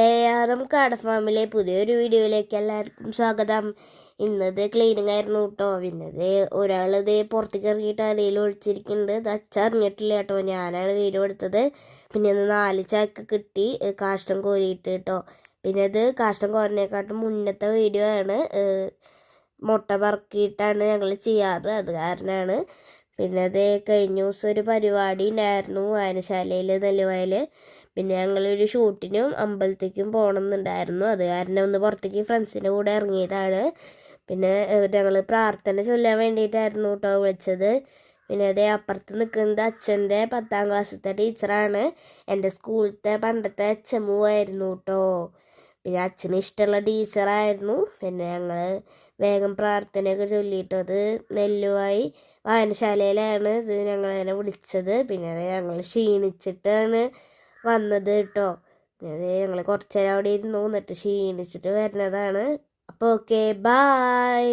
ARM കാട ഫാമിലെ പുതിയൊരു വീഡിയോയിലേക്ക് എല്ലാവർക്കും സ്വാഗതം. ഇന്നത് ക്ലീനിങ് ആയിരുന്നു കേട്ടോ. പിന്നത് ഒരാളിത് പുറത്തേക്ക് ഇറങ്ങിയിട്ട് അടിയിൽ ഒളിച്ചിരിക്കുന്നുണ്ട്. ഇത് അച്ചറിഞ്ഞിട്ടില്ല കേട്ടോ, ഞാനാണ് വീഡിയോ എടുത്തത്. പിന്നെ അത് 4 ചാക്ക് കിട്ടി കാഷ്ടം കോരിയിട്ട് കേട്ടോ. പിന്നെ അത് കാഷ്ടം കോരിനേക്കാട്ടും മുന്നത്തെ വീഡിയോ ആണ്. മുട്ട പറക്കിയിട്ടാണ് ഞങ്ങൾ ചെയ്യാറ്, അത് കാരണമാണ്. പിന്നെ അത് കഴിഞ്ഞ ദിവസം ഒരു പരിപാടി ഉണ്ടായിരുന്നു വായനശാലയിൽ നെല്ലുവയൽ. പിന്നെ ഞങ്ങളൊരു ഷൂട്ടിനും അമ്പലത്തേക്കും പോകണമെന്നുണ്ടായിരുന്നു, അത് കാരണം ഒന്ന് പുറത്തേക്ക് ഫ്രണ്ട്സിൻ്റെ കൂടെ ഇറങ്ങിയതാണ്. പിന്നെ ഞങ്ങൾ പ്രാർത്ഥന ചൊല്ലാൻ വേണ്ടിയിട്ടായിരുന്നു കേട്ടോ വിളിച്ചത്. പിന്നെ അതേ അപ്പുറത്ത് നിൽക്കുന്നത് അച്ഛൻ്റെ 10ാം ക്ലാസ്സിലത്തെ ടീച്ചറാണ്. എൻ്റെ സ്കൂളിലത്തെ പണ്ടത്തെ HMO ആയിരുന്നു കേട്ടോ. പിന്നെ അച്ഛന് ഇഷ്ടമുള്ള ടീച്ചറായിരുന്നു. പിന്നെ ഞങ്ങൾ വേഗം പ്രാർത്ഥനയൊക്കെ ചൊല്ലിയിട്ടോ. അത് നെല്ലുവായി വായനശാലയിലാണ് ഇത് ഞങ്ങളതിനെ വിളിച്ചത്. പിന്നെ അത് ഞങ്ങൾ ക്ഷീണിച്ചിട്ടാണ് വന്നത് കേട്ടോ. അത് ഞങ്ങൾ കുറച്ച് നേരം അവിടെ ഇരുന്നു, എന്നിട്ട് ക്ഷീണിച്ചിട്ട് വരുന്നതാണ്. അപ്പോൾ ഓക്കെ, ബായ്.